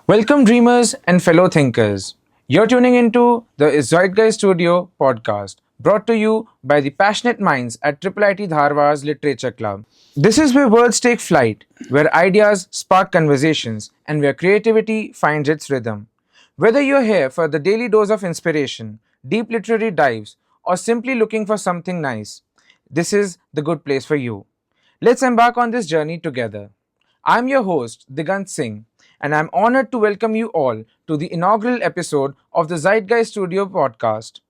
Welcome, dreamers and fellow thinkers. You're tuning into the Zeitgeist Studio podcast, brought to you by the passionate minds at IIIT Dharwad's Literature Club. This is where words take flight, where ideas spark conversations, and where creativity finds its rhythm. Whether you're here for the daily dose of inspiration, deep literary dives, or simply looking for something nice, this is the good place for you. Let's embark on this journey together. I'm your host, Digant Singh, and I'm honored to welcome you all to the inaugural episode of the Zeitgeist Studio podcast.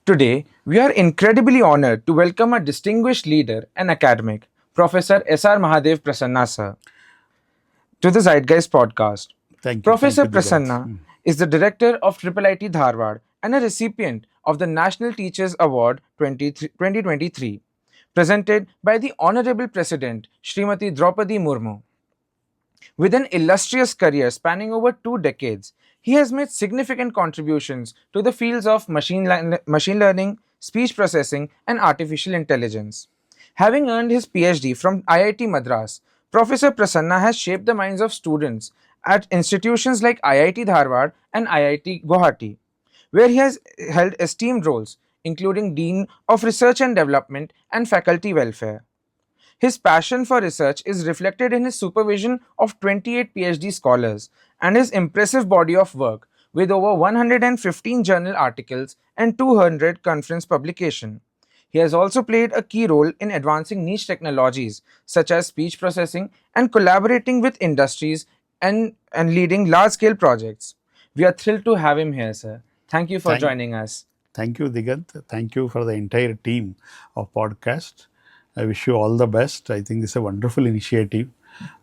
Today, we are incredibly honored to welcome a distinguished leader and academic, Professor S.R. Prasanna sir, to the Zeitgeist podcast. Thank Professor you, Digant. Prasanna is the director of IIIT Dharwad and a recipient of the National Teachers Award 2023, presented by the Honorable President Srimati Draupadi Murmu. With an illustrious career spanning over 2 decades, he has made significant contributions to the fields of machine learning, speech processing, and artificial intelligence. Having earned his PhD from IIT Madras, Professor Prasanna has shaped the minds of students at institutions like IIT Dharwad and IIT Guwahati, where he has held esteemed roles, including Dean of Research and Development and Faculty Welfare. His passion for research is reflected in his supervision of 28 PhD scholars and his impressive body of work with over 115 journal articles and 200 conference publications. He has also played a key role in advancing niche technologies such as speech processing and collaborating with industries and leading large scale projects. We are thrilled to have him here, sir. Thank you for Thank, joining us. thank you, Digant. Thank you for the entire team of podcast. I wish you all the best. I think this is a wonderful initiative,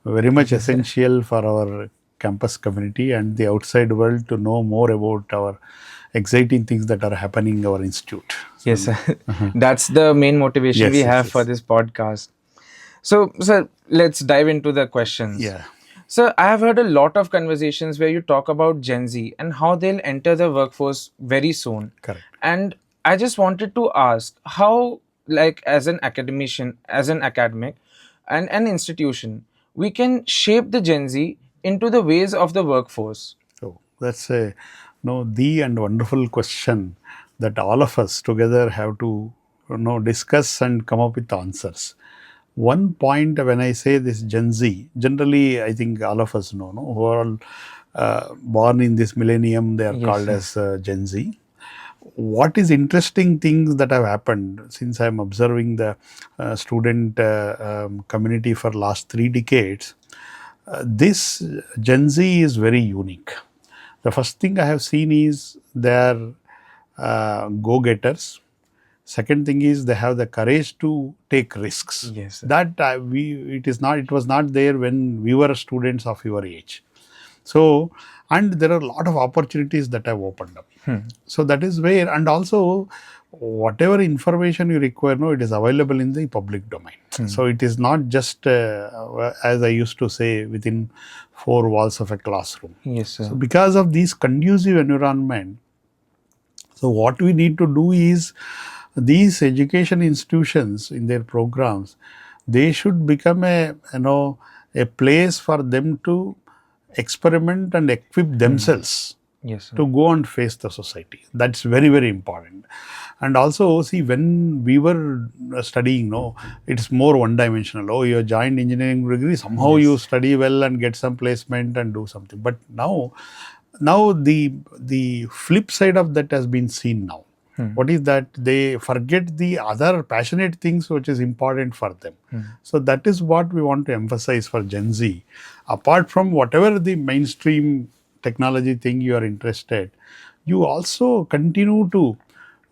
very much essential for our campus community and the outside world to know more about our exciting things that are happening in our institute. Yes, sir. That's the main motivation Yes, we yes, have for yes. this podcast. So, sir, let's dive into the questions. Yeah, So, I have heard a lot of conversations where you talk about Gen Z and how they'll enter the workforce very soon. correct. And I just wanted to ask how, like, as an academician, as an academic, and an institution, we can shape the Gen Z into the ways of the workforce. So that's a the and wonderful question that all of us together have to discuss and come up with answers. One point when I say this Gen Z, generally I think all of us know, no, who are all born in this millennium, they are Yes, called sir. as Gen Z. What is interesting things that have happened since I am observing the student community for last 3 decades, this Gen Z is very unique. The first thing I have seen is they are go-getters. Second thing is they have the courage to take risks. Yes, sir. That it was not there when we were students of your age. So, and there are a lot of opportunities that have opened up. So that is where, and also whatever information you require, no, it is available in the public domain. So it is not just as I used to say within four walls of a classroom. Yes, sir. So because of this conducive environment, so what we need to do is these education institutions in their programs, they should become a place for them to experiment and equip themselves Yes, sir. to go and face the society. That's very, very important. And also, see, when we were studying, no, it's more one dimensional. Oh, you joined engineering degree, somehow you study well and get some placement and do something. But now the flip side of that has been seen now. What is that? They forget the other passionate things which is important for them. So that is what we want to emphasize for Gen Z. Apart from whatever the mainstream technology thing you are interested, you also continue to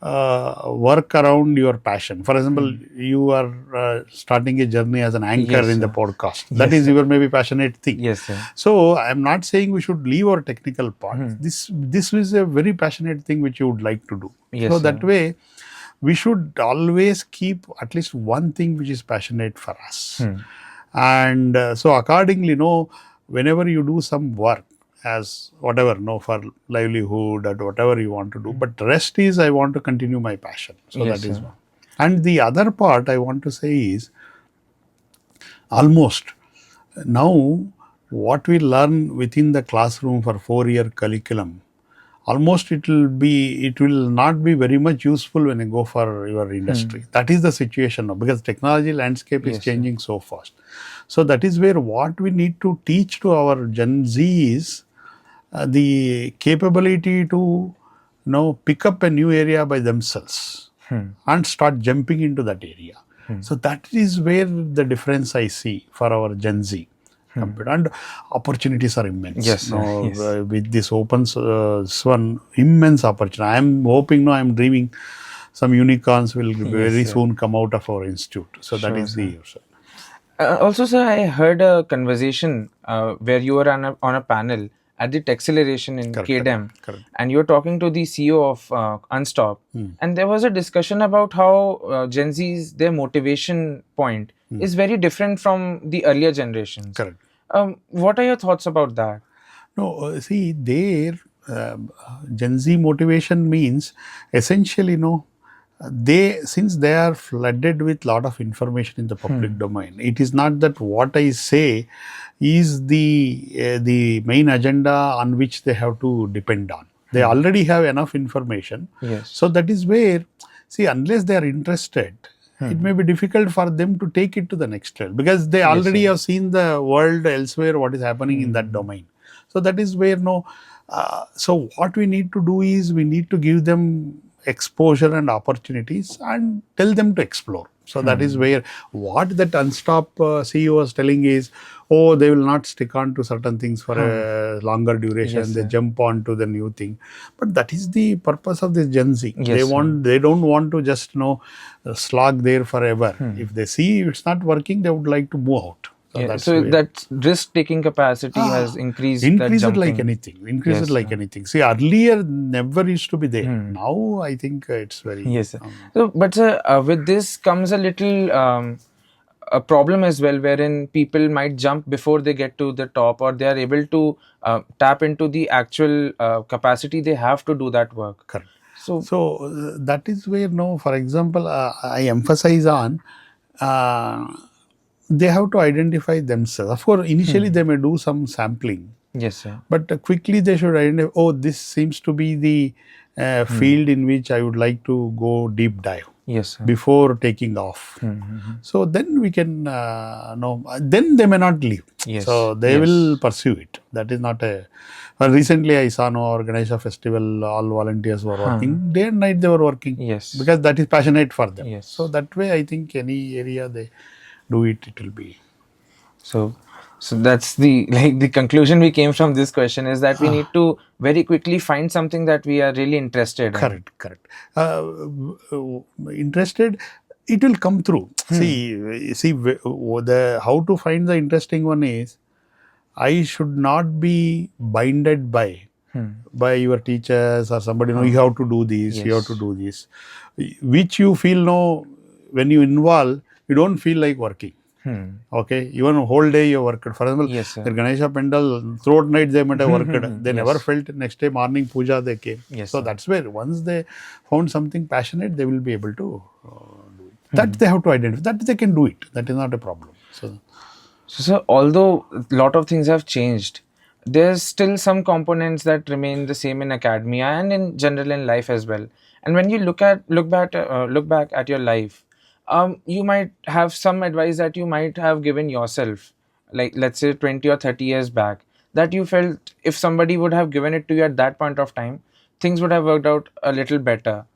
work around your passion. For example, you are starting a journey as an anchor Yes, in the sir. podcast. That is your maybe passionate thing. Yes, sir. So I am not saying we should leave our technical part. This is a very passionate thing which you would like to do. Yes, So sir. that way, we should always keep at least one thing which is passionate for us. And so accordingly, whenever you do some work as whatever, for livelihood or whatever you want to do, but rest is I want to continue my passion. So Yes, that is sir. one. And the other part I want to say is almost now what we learn within the classroom for 4-year curriculum, almost it will not be very much useful when you go for your industry. That is the situation now, because technology landscape is Yes, sir. changing so fast. So that is where what we need to teach to our Gen Z is the capability to pick up a new area by themselves and start jumping into that area. So that is where the difference I see for our Gen Z. And opportunities are immense. Yes, sir. Yes. With this open one immense opportunity. I am hoping, I am dreaming some unicorns will very sir. soon come out of our institute. So that Sure, is sir. the. Also, sir, I heard a conversation where you were on a panel at the Texeleration in Correct, KDEM, correct. and you were talking to the CEO of Unstop, and there was a discussion about how Gen Z's their motivation point is very different from the earlier generations. Correct. What are your thoughts about that? No, see, their Gen Z motivation means essentially, since they are flooded with lot of information in the public domain, it is not that what I say is the main agenda on which they have to depend on. They already have enough information. Yes. So that is where, see, unless they are interested, it may be difficult for them to take it to the next level, because they already have seen the world elsewhere, what is happening in that domain. So that is where so what we need to do is we need to give them exposure and opportunities and tell them to explore. So that is where what that Unstop CEO was telling is, oh, they will not stick on to certain things for a longer duration. Yes, they sir. jump on to the new thing. But that is the purpose of this Gen Z. Yes, They don't want to just slog there forever. If they see it's not working, they would like to move out. So that's so where that risk-taking capacity has increased. That increase it jumping. like anything. Increase Yes, it like sir. anything. See, earlier never used to be there. Now I think it's very. Yes, sir. So, but sir, with this comes a little a problem as well, wherein people might jump before they get to the top, or they are able to tap into the actual capacity they have to do that work. Correct. So, So that is where for example, I emphasize on. They have to identify themselves. Of course, initially they may do some sampling, yes, sir. but quickly they should identify, oh, this seems to be the field in which I would like to go deep dive Yes, sir. before taking off. So then we can know, then they may not leave. Yes. So they will pursue it. That is not a. Recently, I saw Ganesha festival, all volunteers were working. Day and night they were working. Yes. Because that is passionate for them. Yes. So that way, I think any area they do it, it will be. So that's the conclusion we came from this question is that we need to very quickly find something that we are really interested in. Correct. Interested, it will come through. See, the how to find the interesting one is, I should not be binded by your teachers or somebody. You have to do this. You have to do this, which you feel when you involve, you don't feel like working. Okay, even a whole day you worked. For example, the Ganesha Pendal, throughout night they might have worked. They never felt next day morning puja they came. So that's where once they found something passionate, they will be able to do it. That they have to identify. That they can do it. That is not a problem. So, although a lot of things have changed, there's still some components that remain the same in academia and in general in life as well. And when you look back at your life, you might have some advice that you might have given yourself, like let's say 20 or 30 years back, that you felt if somebody would have given it to you at that point of time, things would have worked out a little better.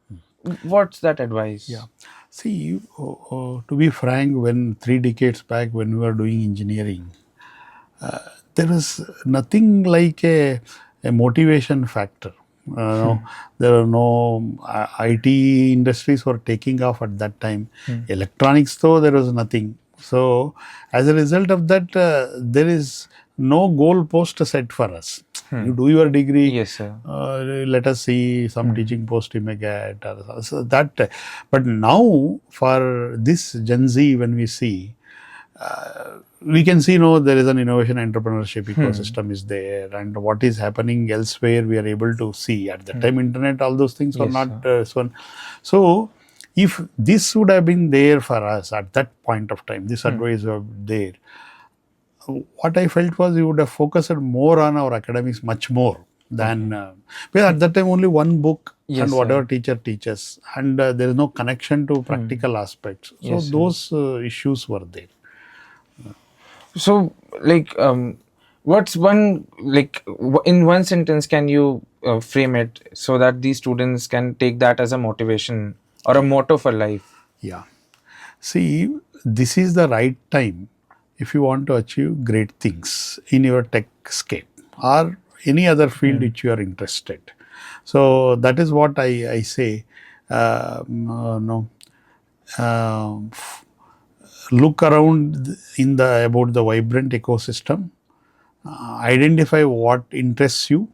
What's that advice? Yeah. See, to be frank, when 3 decades back, when we were doing engineering, there was nothing like a motivation factor. There were no IT industries were taking off at that time. Electronics, though, there was nothing. So, as a result of that, there is no goal post set for us. You do your degree. Yes, sir. Let us see some teaching post you may get. So that, but now for this Gen Z, when we see, we can see there is an innovation entrepreneurship ecosystem is there, and what is happening elsewhere we are able to see. At the time internet, all those things were not so if this would have been there for us at that point of time, this advice was there, what I felt was we would have focused more on our academics much more than because at that time only one book Yes, and sir. whatever teacher teaches, and there is no connection to practical aspects. So Yes, sir. those issues were there. So, like, what's one, like, in one sentence, can you frame it so that these students can take that as a motivation or a motto for life? Yeah. See, this is the right time if you want to achieve great things in your tech scape or any other field which you are interested. So that is what I say. No, look around in the about the vibrant ecosystem, identify what interests you,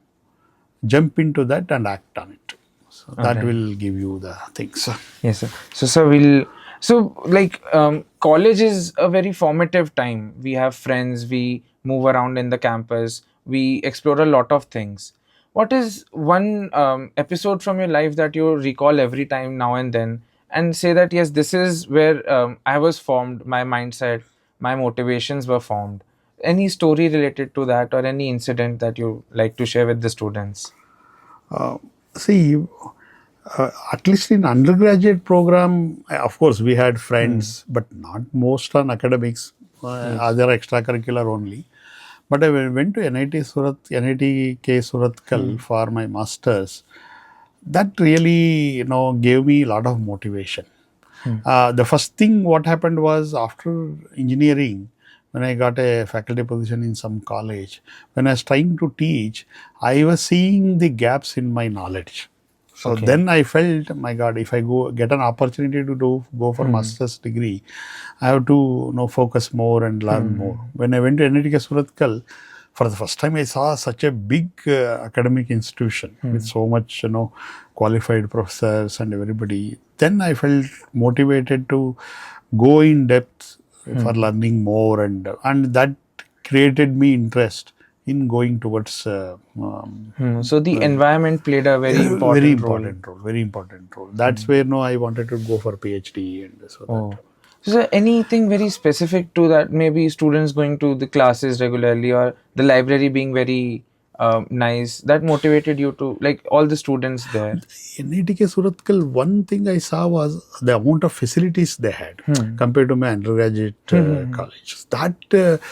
jump into that and act on it. So that Okay. will give you the things. Yes, sir. So we'll. So, like, college is a very formative time. We have friends. We move around in the campus. We explore a lot of things. What is one episode from your life that you recall every time now and then, and say that yes, this is where I was formed. My mindset, my motivations were formed. Any story related to that, or any incident that you like to share with the students? See, at least in undergraduate program, of course, we had friends, but not most on academics, other extracurricular only. But I went to NIT Surat, NIT K Suratkal for my masters. That really, gave me a lot of motivation. The first thing what happened was after engineering, when I got a faculty position in some college, when I was trying to teach, I was seeing the gaps in my knowledge. So Okay. then I felt, my God, if I get an opportunity to go for master's degree, I have to focus more and learn more. When I went to NIT Suratkal, for the first time I saw such a big academic institution with so much qualified professors and everybody. Then I felt motivated to go in depth for learning more, and that created me interest in going towards So the environment played a very very important role. important role. Very important role. That's where I wanted to go for PhD, and so Oh. that. So, is there anything very specific to that? Maybe students going to the classes regularly or the library being very nice that motivated you to, like, all the students there? In IITK Suratkal, one thing I saw was the amount of facilities they had compared to my undergraduate college. That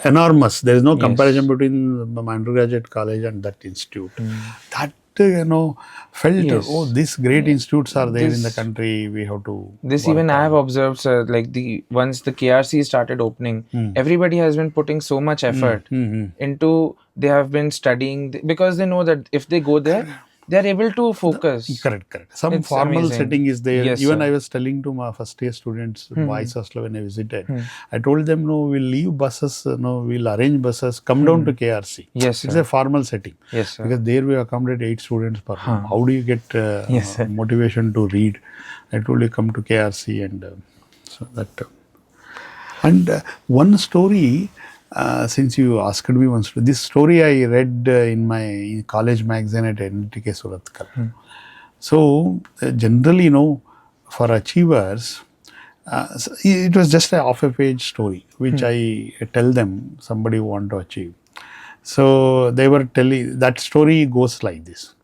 enormous. There is no comparison between my undergraduate college and that institute. That felt, Yes. oh, these great institutes are there in the This- country. We have to. This work even I on. have observed, sir. Like the once the KRC started opening, everybody has been putting so much effort into. They have been studying because they know that if they go there, they are able to focus. Correct. Some It's formal amazing. setting is there. Yes, Even sir. I was telling to my first year students, boys hostel when I visited, I told them, no, we'll leave buses, no, we'll arrange buses, come down to KRC. Yes, It's sir. a formal setting. Yes, sir. Because there we accommodate 8 students per room. How do you get Yes, sir. motivation to read? I told you come to KRC, and so that. And one story, since you asked me one story, this story I read in my college magazine at NTK Suratkal. So generally, for achievers, it was just a half a page story which I tell them somebody want to achieve. So they were telling that story goes like this.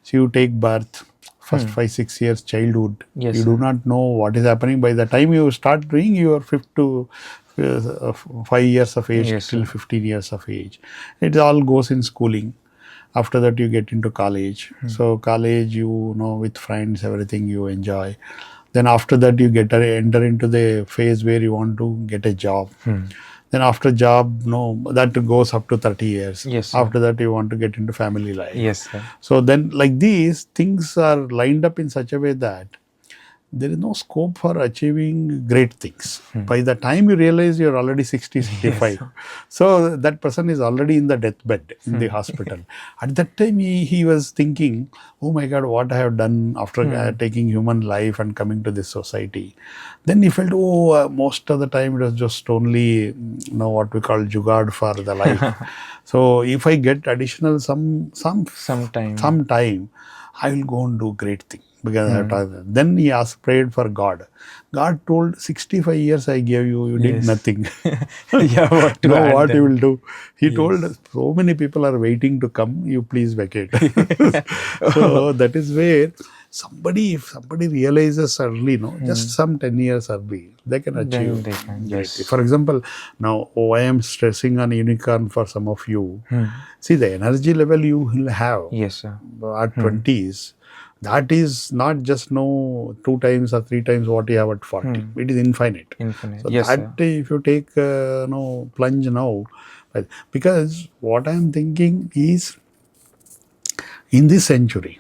So you take birth, first 5-6 years childhood. Yes, You sir. do not know what is happening. By the time you start doing your 5 to 5 years of age Yes, till sir. 15 years of age, it all goes in schooling. After that you get into college. So college, with friends, everything you enjoy. Then after that you enter into the phase where you want to get a job. Then after job, that goes up to 30 years. Yes, sir. After that you want to get into family life. Yes, sir. So then, like these things are lined up in such a way that there is no scope for achieving great things. By the time you realize you're already 60, 65. So that person is already in the deathbed in the hospital. At that time, he was thinking, oh my God, what I have done after taking human life and coming to this society. Then he felt, most of the time it was just only, what we call jugaad for the life. So if I get additional some Sometime. time, I will go and do great thing because I have taught. Then he asked, prayed for God. God told, 65 years I gave you, you did Yes. nothing. Yeah, what to Now add what you then? will do? He told, Yes. so many people are waiting to come, you please vacate. Oh. So that is where if somebody realizes early, just some 10 years early, they can Then achieve they can, great thing. yes. For example, now I am stressing on unicorn for some of you. See, the energy level you will have Yes, sir. at 20s, that is not just two times or three times what you have at 40. It is infinite. Infinite. So Yes, that sir. if you take plunge now, because what I am thinking is, in this century,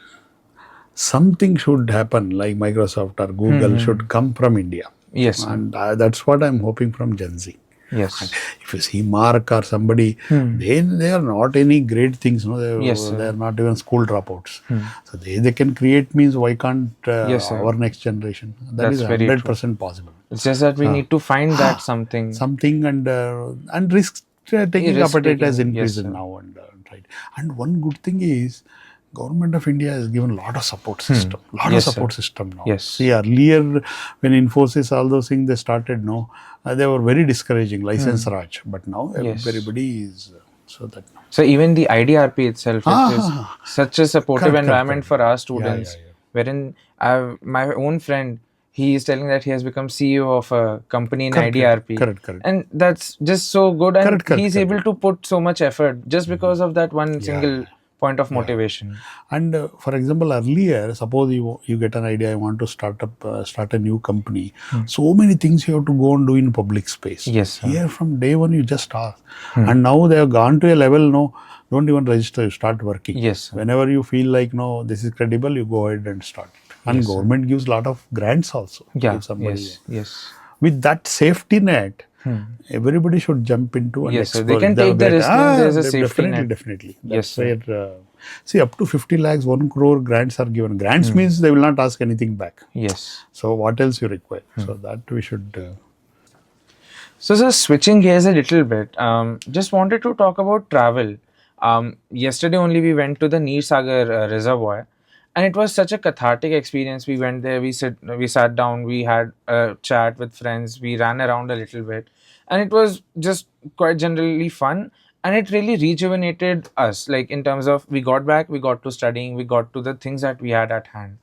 something should happen like Microsoft or Google should come from India. Yes, sir. And that's what I'm hoping from Gen Z. And Yes. if you see Mark or somebody, they are not any great things. Yes, They are sir. not even school dropouts. So they can create, means why can't Yes, sir. our next generation? That is That's very true. 100% possible. It's just that we need to find that something. Something, and risk taking Risk appetite has taking. Yes, increased sir. now, and right. And one good thing is, government of India has given a lot of support system, Yes, sir. support system now. Yes. See, earlier when Infosys, all those things they started, they were very discouraging, license Raj, but now Yes. everybody is so that. So even the IDRP itself, it is such a supportive Correct, environment for our Yeah, students. yeah. Wherein my own friend, he is telling that he has become CEO of a company in Correct, IDRP, correct. and that's just so good. And Correct, he's able to put so much effort just because of that one single yeah. point of motivation. And for example, earlier, suppose you get an idea, I want to start a new company. So many things you have to go and do in public space. Yes, sir. Here from day one, you just ask. And now they have gone to a level, don't even register, you start working. Yes, sir. Whenever you feel like, no, this is credible, you go ahead and start it. And government gives a lot of grants also. Yeah. If somebody, Yes. with that safety net, everybody should jump into and Yes, sir. explore. They can take the risk when there's a safety net. Definitely. Yes, That's where, see, up to 50 lakhs, 1 crore grants are given. Grants means they will not ask anything back. Yes. So what else you require? So that we should. So, sir, switching gears a little bit, just wanted to talk about travel. Yesterday only we went to the Neer Sagar Reservoir, and it was such a cathartic experience. We went there, we sat down, we had a chat with friends, we ran around a little bit, and it was just quite generally fun. And it really rejuvenated us, like in terms of we got back, we got to studying, we got to the things that we had at hand.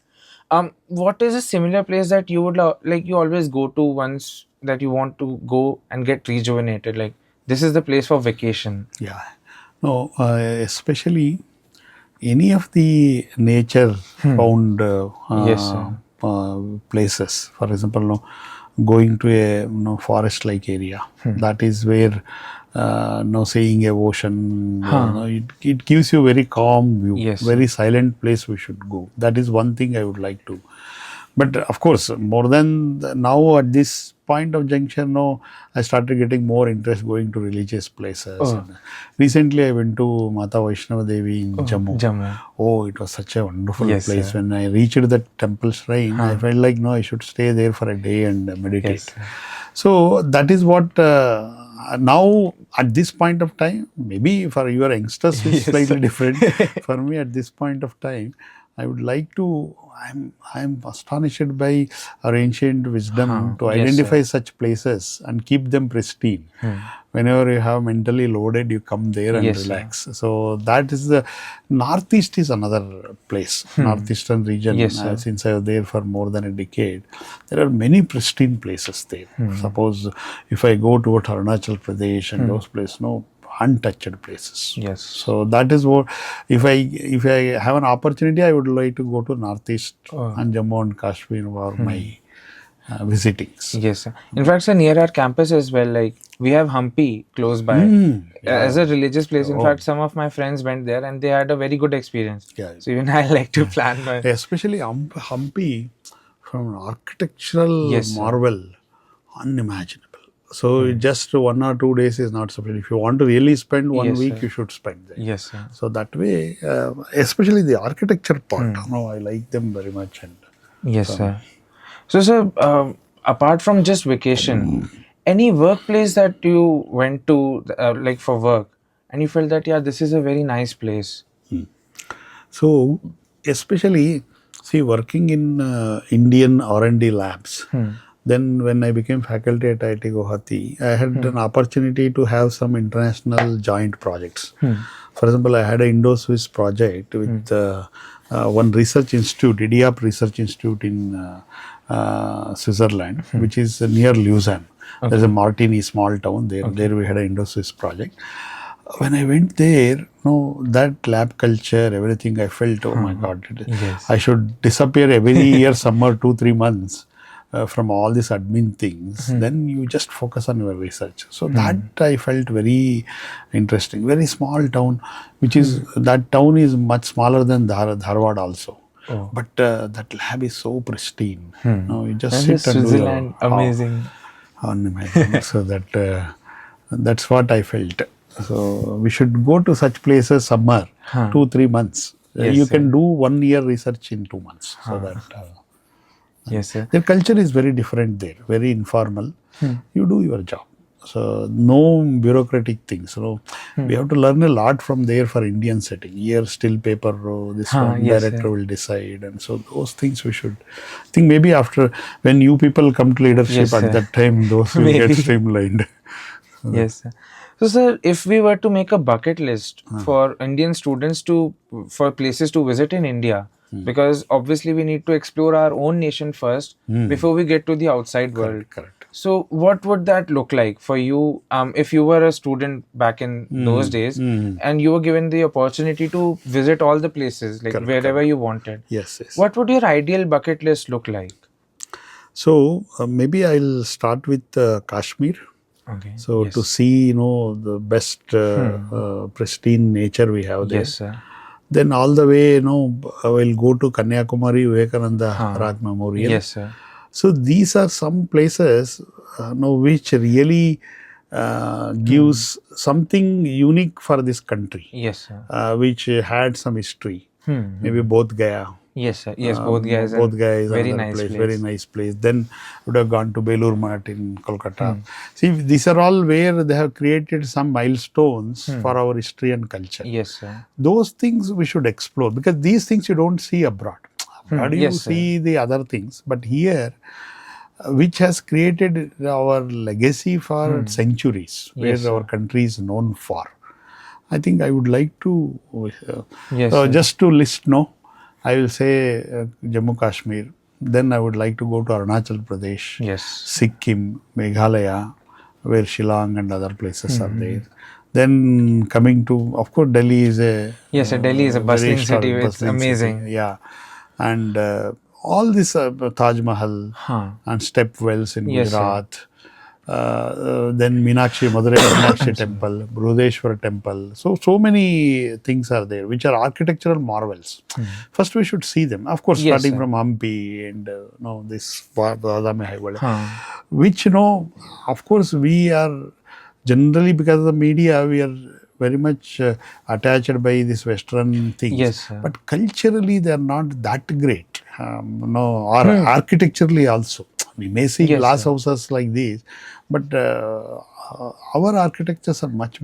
What is a similar place that you would like you always go to once that you want to go and get rejuvenated? Like this is the place for vacation. Yeah. No, especially any of the nature found Yes, sir. places. For example, going to a forest like area, that is where seeing a ocean, it gives you very calm view. Yes, Very silent place we should go. That is one thing I would like to. But of course, more than now at this point of junction, I started getting more interest going to religious places. And recently, I went to Mata Vaishnava Devi in Jammu. Oh, it was such a wonderful place. Sir. When I reached the temple shrine, I felt like, I should stay there for a day and meditate. Yes, sir. So that is what now at this point of time, maybe for your youngsters it's slightly different. For me at this point of time, I would like to, I'm astonished by our ancient wisdom to identify such places and keep them pristine. Whenever you have mentally loaded, you come there and relax. So that is the Northeast is another place, Northeastern region. Since I was there for more than a decade, there are many pristine places there. Suppose if I go towards Arunachal Pradesh and those places, untouched places. Yes. So that is what, if I have an opportunity, I would like to go to Northeast and Jammu and Kashmir for my visitings. Yes, sir. In fact, sir, near our campus as well, like we have Hampi close by as a religious place. In fact, some of my friends went there and they had a very good experience. So even I like to plan my. Especially Hampi, from an architectural marvel, unimaginable. So just 1 or 2 days is not sufficient. If you want to really spend 1 week, you should spend there. Yes, sir. So that way, especially the architecture part, I like them very much. And yes, sir. So, sir, apart from just vacation, any workplace that you went to, like for work, and you felt that, this is a very nice place? So, especially, see, working in Indian R&D labs. Then when I became faculty at IIT Guwahati, I had an opportunity to have some international joint projects. For example, I had an Indo-Swiss project with one research institute, IDIAP Research Institute in Switzerland, which is near Lausanne. There's a Martigny small town there. There we had an Indo-Swiss project. When I went there, that lab culture, everything, I felt, oh my God, I should disappear every year, summer, 2-3 months from all these admin things. Then you just focus on your research. So that I felt very interesting. Very small town, which is, that town is much smaller than Dharwad also. But that lab is so pristine. You just And sit and do Switzerland, your, amazing. unimaginable. So that's what I felt. So we should go to such places summer, 2-3 months. You can do 1 year research in 2 months. So that Yes, sir. their culture is very different there, very informal. You do your job. So no bureaucratic things. We have to learn a lot from there for Indian setting. Here still paper, this one director will decide, and so those things we should. I think maybe after when you people come to leadership at that time, those will get streamlined. Yes, sir. So, sir, if we were to make a bucket list for Indian students for places to visit in India, because obviously we need to explore our own nation first before we get to the outside world. Correct. So, what would that look like for you if you were a student back in those days and you were given the opportunity to visit all the places, like wherever you wanted? Yes. What would your ideal bucket list look like? So maybe I'll start with Kashmir. Okay. So to see, the best pristine nature we have there. Yes, sir. Then all the way, I will go to Kanyakumari, Vivekananda Rock Memorial. Yes, sir. So these are some places, which really gives something unique for this country. Yes, sir. Which had some history. Maybe Bodh Gaya. Yes, sir. Yes, Bodh Gaya is very nice place, place. very nice place. Then would have gone to Belur Math in Kolkata. See, these are all where they have created some milestones for our history and culture. Yes, sir. Those things we should explore, because these things you don't see abroad. Abroad you Yes, see the other things, but here, which has created our legacy for centuries, where Yes, our country is known for. I think I would like to, Yes, just to list, I will say Jammu Kashmir. Then I would like to go to Arunachal Pradesh, Yes. Sikkim, Meghalaya, where Shillong and other places are there. Then coming to, of course, Delhi is a Yes, sir. Delhi is a very bustling city. historic, It's bustling amazing. city. Yeah, and all this Taj Mahal and stepwells in Yes, sir. Gujarat. Then Meenakshi, Madurai Meenakshi Temple, Brudeshwar Temple. So many things are there, which are architectural marvels. First, we should see them. Of course, Yes, starting sir. from Hampi and this Badami Highway, which of course, we are generally, because of the media, we are very much attached by this Western things. Yes, sir. But culturally, they are not that great. Or architecturally also. We may see glass houses like these, but our architectures are much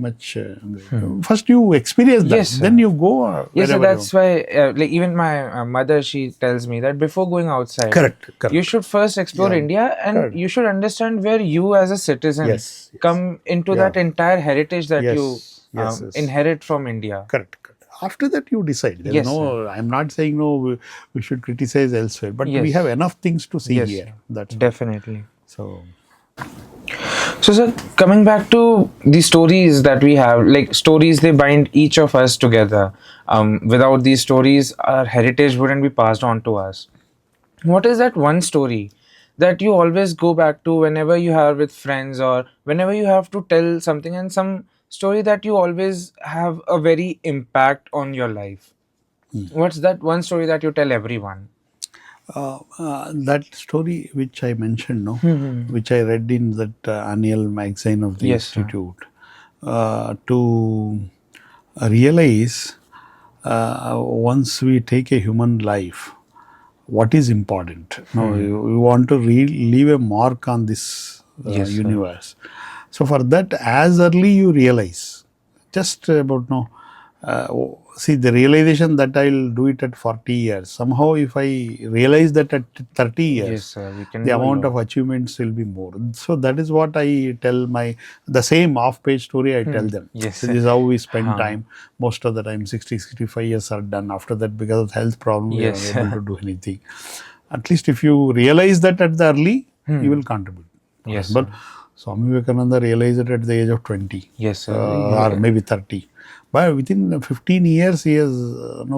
first you experience that, Yes, then you go Yes, sir. wherever That's why, like even my mother, she tells me that before going outside, Correct. you should first explore India, and you should understand where you, as a citizen, Yes. come into that entire heritage that you Yes. inherit from India. Correct. After that, you decide. There is I'm not saying we should criticize elsewhere, but we have enough things to see here. That's definitely. So, sir, coming back to the stories that we have, like stories, they bind each of us together. Without these stories, our heritage wouldn't be passed on to us. What is that one story that you always go back to whenever you are with friends, or whenever you have to tell something, and some story that you always have a very impact on your life? What's that one story that you tell everyone? that story which I mentioned, which I read in that annual magazine of the institute, to realize once we take a human life, what is important. You want to leave a mark on this universe. So for that, as early you realize, just about see, the realization that I'll do it at 40 years, somehow if I realize that at 30 years, Yes, sir. We can the do a amount lot. of achievements will be more. So that is what I tell the same off-page story I tell them. Yes, So sir. this is how we spend Huh. time. Most of the time, 60, 65 years are done. After that, because of health problem, we are Yes, unable sir. to do anything. At least if you realize that at the early, you will contribute. For Yes, example, sir. Swami Vivekananda realized it at the age of 20 Yes, sir. or maybe 30. But within 15 years, he has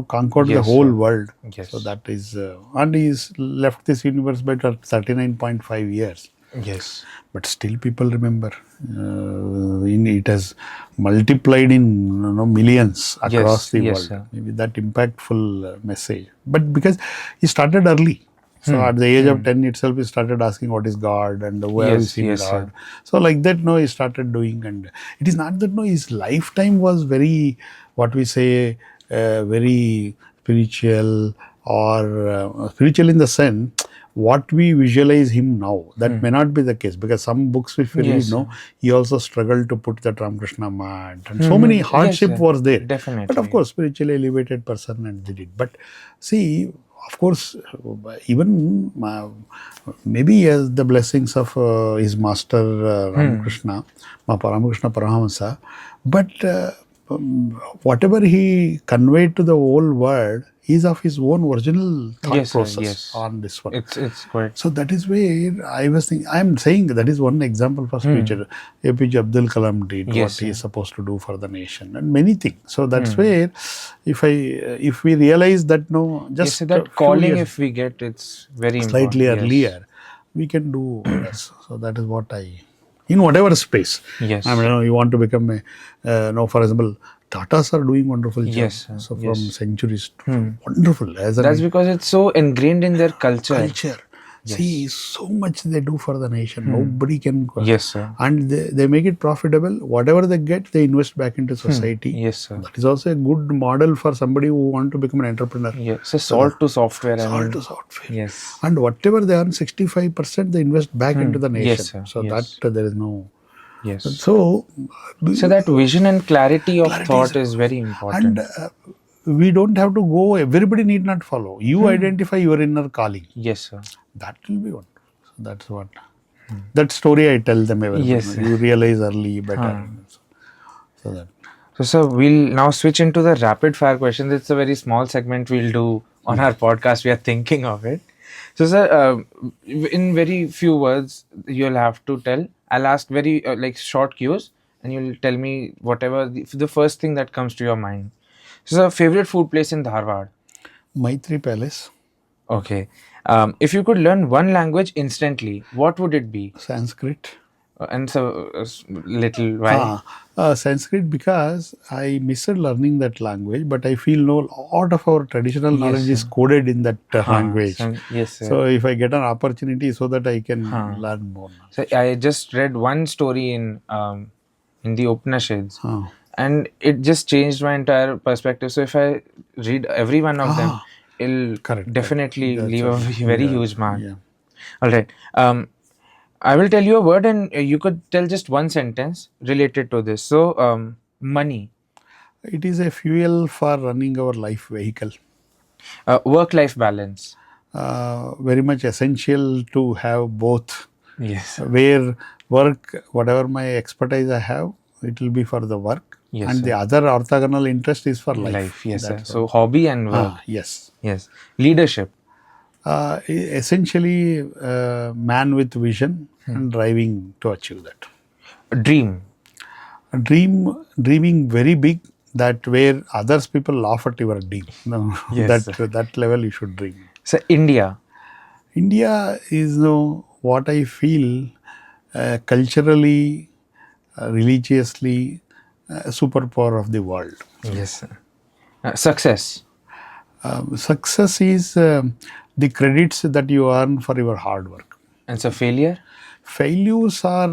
conquered the Yes, whole sir. world. Yes. So that is, and he's left this universe by 39.5 years. Yes. But still, people remember. It has multiplied in millions across Yes. the Yes, world. sir. Maybe that impactful message. But because he started early. So at the age of 10 itself, he started asking what is God and where have you Yes. seen Yes, God. sir. So like that, he started doing, and it is not that his lifetime was very, what we say, very spiritual or spiritual in the sense what we visualize him now. That may not be the case, because some books if we read, Yes, sir. he also struggled to put that Ramakrishna mat and so many Yes, hardship sir. was there. Definitely. But of course, spiritually elevated person and did it. But see, of course, even maybe he has the blessings of his master Ramakrishna, Ramakrishna Paramahamsa, but whatever he conveyed to the whole world is of his own original thought Yes, sir. process Yes. on this one. It's quite. So that is where I was thinking. I am saying that is one example for future. APJ Abdul Kalam did Yes, what he is sir. supposed to do for the nation and many things. So that's where, if we realize that Yes, just sir. That few calling, years if we get, it's very slightly important. Yes. earlier, we can do wonders. So that is what in whatever space. Yes. I mean, you want to become for example, Tatas are doing wonderful job. Yes, sir. So from Yes. centuries, wonderful as That's an because it's so ingrained in their culture. culture. See, so much they do for the nation. Nobody can. Yes, sir. And they make it profitable. Whatever they get, they invest back into society. Yes, sir. That is also a good model for somebody who want to become an entrepreneur. Yes. So salt to software. Salt to software. Yes. And whatever they earn, 65% they invest back into the nation. Yes, sir. So Yes. that there is no. Yes. So that vision and clarity of clarity thought is very important. and we don't have to go. Everybody need not follow. You identify your inner calling. Yes, sir. That will be wonderful. So that's what. That story I tell them every Yes, time. You realize early better. So that. So, sir, we'll now switch into the rapid fire questions. It's a very small segment we'll do on our podcast. We are thinking of it. So, sir, in very few words, you'll have to tell. I'll ask very short cues, and you'll tell me whatever the first thing that comes to your mind. So, sir, favorite food place in Dharwad? Maitri Palace. Okay. If you could learn one language instantly, what would it be? Sanskrit. And so, little why? Sanskrit, because I missed learning that language, but I feel no lot of our traditional knowledge is coded in that language. Yes, sir. So if I get an opportunity so that I can learn more. So I just read one story in the Upanishads, and it just changed my entire perspective. So if I read every one of them, it'll definitely leave a very huge mark. Yeah. All right. I will tell you a word, and you could tell just one sentence related to this. So, money. It is a fuel for running our life vehicle. Work-life balance. Very much essential to have both. Yes. Where work, whatever my expertise I have, it will be for the work. Yes, and sir. the other orthogonal interest is for life. Yes, sir. That's So, hobby and work. Yes. Yes. Leadership. Essentially, man with vision and driving to achieve that. Dream. Dreaming very big, that where others people laugh at your dream. Yes, that level you should dream. So, India. India is what I feel culturally, religiously, superpower of the world. Yes, sir. Success. Success is the credits that you earn for your hard work. And so failure? Failures are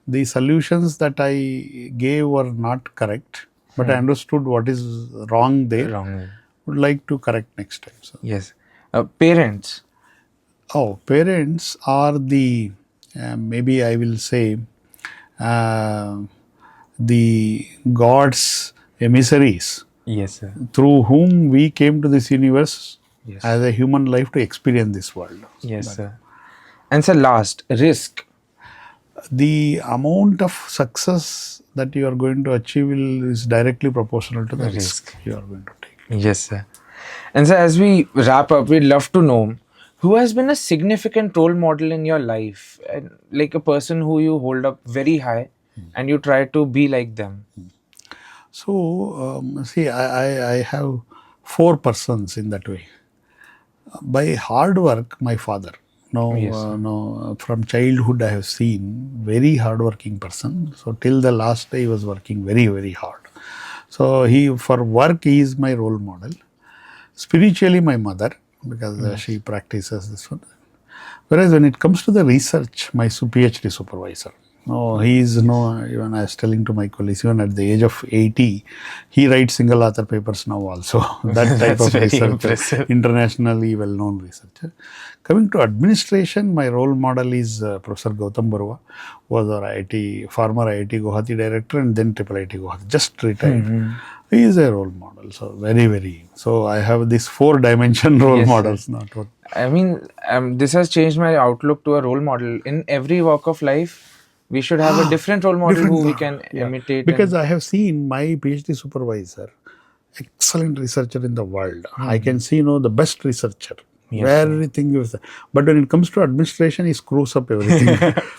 the solutions that I gave were not correct, but I understood what is wrong there. Wrong. Would like to correct next time. So. Yes. Parents. Parents are the, maybe I will say, the God's emissaries Yes, sir. through whom we came to this universe Yes. as a human life to experience this world. Yes, sir. And sir, last, risk. The amount of success that you are going to achieve is directly proportional to the risk you are going to take. Yes, sir. And so, as we wrap up, we'd love to know who has been a significant role model in your life, and like a person who you hold up very high and you try to be like them. So, see, I have four persons in that way. By hard work, my father. Yes, sir. No, from childhood I have seen very hardworking person. So till the last day he was working very, very hard. So for work he is my role model. Spiritually my mother, because she practices this one. Whereas when it comes to the research, my PhD supervisor. No, he is even I was telling to my colleagues, even at the age of 80, he writes single author papers now also. That type of very researcher, impressive. internationally well known researcher. Coming to administration, my role model is Professor Gautam Barua, was our former IIT Guwahati director and then IIIT Guwahati, just retired. He is a role model. So very, very. So I have these 4-dimension role Yes, sir. models, not one. I mean, this has changed my outlook to a role model. In every walk of life, we should have a different role model who we can imitate. Because I have seen my PhD supervisor, excellent researcher in the world. I can see, the best researcher. Everything is. But when it comes to administration, he screws up everything.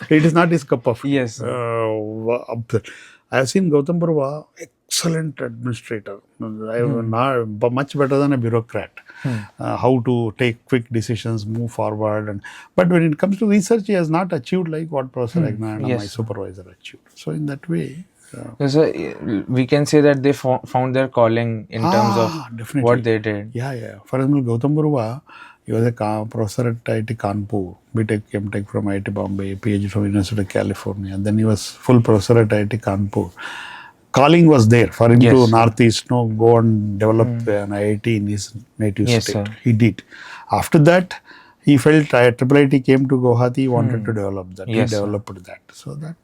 It is not his cup of tea. Yes, sir. I have seen Gautam Barua, excellent administrator. Much better than a bureaucrat. How to take quick decisions, move forward. But when it comes to research, he has not achieved like what Professor Agnana, my supervisor, achieved. So in that way, so we can say that they found their calling in terms of definitely. what they did. Yeah. For example, Gautam Barua, he was a professor at IIT Kanpur, BTech, MTech from IIT Bombay, PhD from University of California. And then he was full professor at IIT Kanpur. Calling was there for him to Northeast, go and develop an IIT in his native state. Sir. He did. After that, he felt IIIT came to Guwahati, he wanted to develop that. He developed that. So that.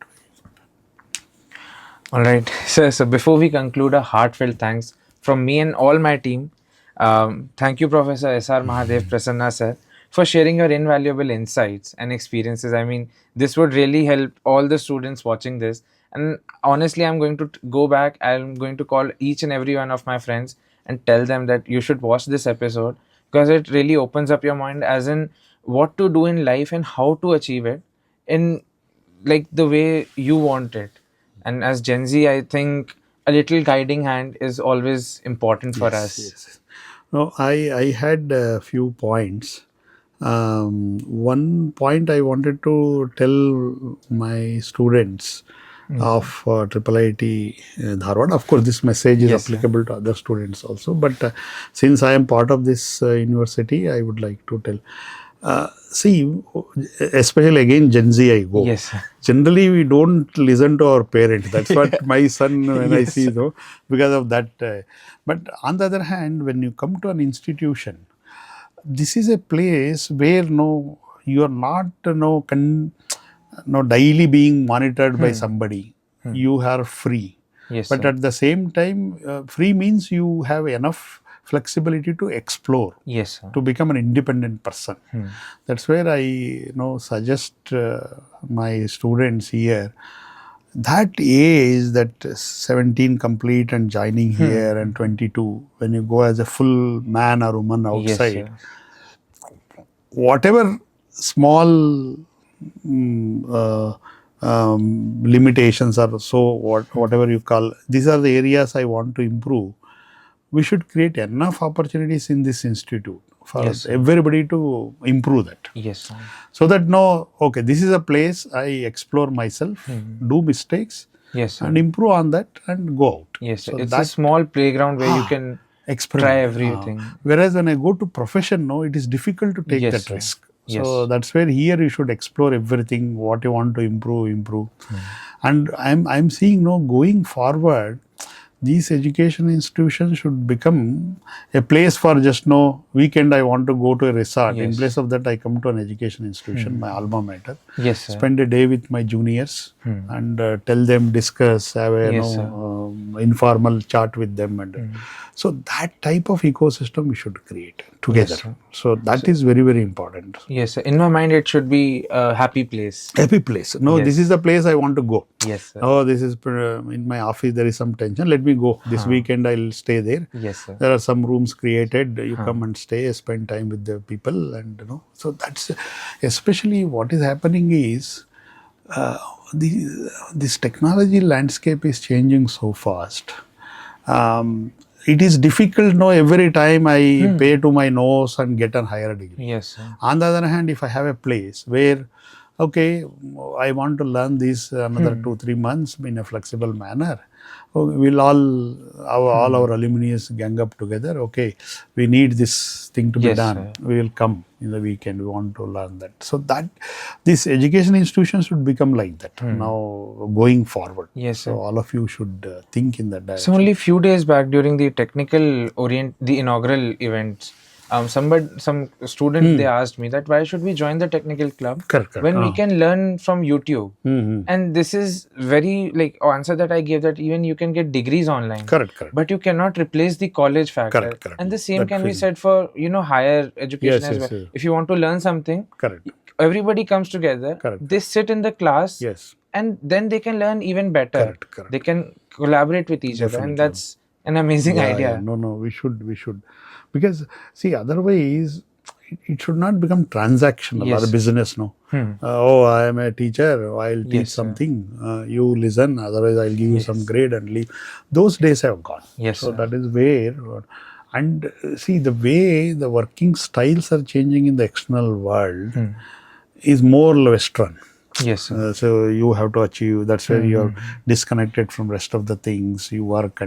All right, sir. So before we conclude, a heartfelt thanks from me and all my team. Thank you, Professor S.R. Mahadeva Prasanna, sir, for sharing your invaluable insights and experiences. I mean, this would really help all the students watching this. And honestly, I'm going to go back. I'm going to call each and every one of my friends and tell them that you should watch this episode, because it really opens up your mind as in what to do in life and how to achieve it in like the way you want it. And as Gen Z, I think a little guiding hand is always important for us. Yes. No, I had a few points. One point I wanted to tell my students of IIIT Dharwad. Of course, this message is applicable to other students also. But since I am part of this university, I would like to tell. See, especially again Gen Z I go. Yes. Generally, we don't listen to our parents. That's what my son, when I see, because of that. But on the other hand, when you come to an institution, this is a place where you are not daily being monitored by somebody. You are free. Yes, but at the same time, free means you have enough flexibility to explore, yes, sir. to become an independent person. That's where I suggest my students here, that age, that 17 complete and joining here and 22, when you go as a full man or woman outside, whatever small limitations or whatever you call, these are the areas I want to improve. We should create enough opportunities in this institute for everybody to improve that. Yes, sir. So that this is a place I explore myself, do mistakes, and improve on that and go out. Yes, so it's a small playground where you can try everything. Whereas when I go to profession, it is difficult to take that risk. So that's where here you should explore everything, what you want to improve. And I'm seeing going forward, these education institutions should become a place for just weekend I want to go to a resort. In place of that, I come to an education institution, my alma mater. Yes, sir. Spend a day with my juniors and tell them, discuss, have a informal chat with them, and so that type of ecosystem we should create together. Yes, sir. So that is very, very important. Yes, sir. In my mind, it should be a happy place. Happy place. No, this Yes. is the place I want to go. Yes, sir. Oh, this is in my office. There is some tension. Let me go. This weekend I'll stay there. Yes, sir. There are some rooms created. You come and stay, spend time with the people, and So that's especially what is happening is this technology landscape is changing so fast. It is difficult. No, every time I pay to my nose and get a higher degree. Yes, sir. On the other hand, if I have a place where, okay, I want to learn this another 2-3 months in a flexible manner, we'll all our alumni gang up together. Okay, we need this thing to be Yes, done. sir. We will come in the weekend. We want to learn that. So that this education institution should become like that now going forward. Yes, sir. So all of you should think in that So direction. only few days back during the the inaugural events, some student they asked me that why should we join the technical club Correct. when we can learn from YouTube? Mhm. And this is very answer that I gave, that even you can get degrees online. Correct. But you cannot replace the college factor. Correct. And the same That can be feeling. said for higher education Yes, as yes, well. yes. If you want to learn something, Correct. everybody comes together. Correct. They sit in the class. Yes. And then they can learn even better. Correct. They can collaborate with each other, and Definitely. that's an amazing idea. Yeah. No, we should, because see, otherwise it should not become transactional Yes. or business. No, I am a teacher. I'll teach Yes, sir. something. You listen. Otherwise, I'll give you some grade and leave. Those days have gone. Yes, So sir. that is where, and see the way the working styles are changing in the external world is more Western. Yes, sir. So you have to achieve. That's where you're disconnected from rest of the things you work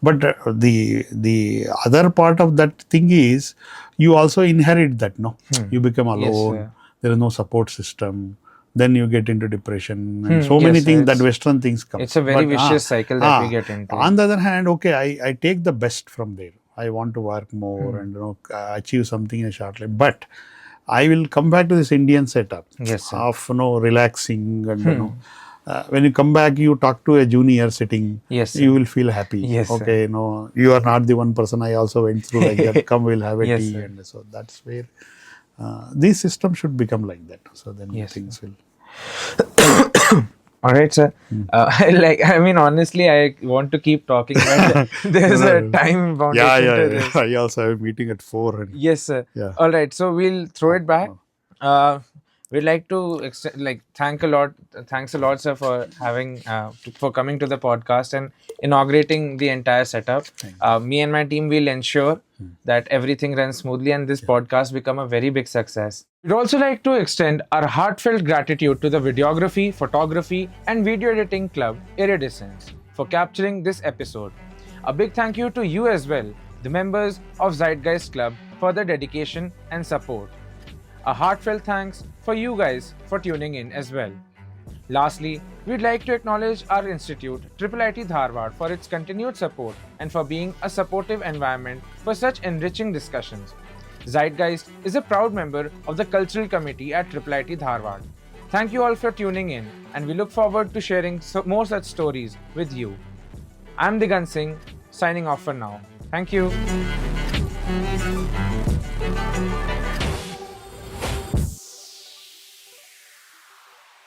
but the other part of that thing is you also inherit that. No, you become alone. sir. There is no support system. Then you get into depression and so Yes, many sir. things that It's- Western things come. It's a very vicious cycle that we get into. On the other hand, okay, I take the best from there. I want to work more and achieve something in a short life, but I will come back to this Indian setup Yes, sir. of relaxing and when you come back, you talk to a junior sitting. Yes, sir. You will feel happy. Yes, sir. Okay, you are not the one person. I also went through like that. Come, we'll have a Yes, tea, sir. and so that's where this system should become like that. So then Yes, things will. All right, sir. Honestly, I want to keep talking, but there's a time boundation to this. I also have a meeting at 4. And Yes, sir. Yeah. All right, so we'll throw it back. We'd like to thanks a lot, sir, for for coming to the podcast and inaugurating the entire setup. Me and my team will ensure that everything runs smoothly and this podcast become a very big success. We'd also like to extend our heartfelt gratitude to the videography, photography, and video editing club Iridescence for capturing this episode. A big thank you to you as well, the members of Zeitgeist Club, for their dedication and support. A heartfelt thanks for you guys for tuning in as well. Lastly, we'd like to acknowledge our institute, IIIT Dharwad, for its continued support and for being a supportive environment for such enriching discussions. Zeitgeist is a proud member of the Cultural Committee at IIIT Dharwad. Thank you all for tuning in, and we look forward to sharing more such stories with you. I'm Digant Singh, signing off for now. Thank you.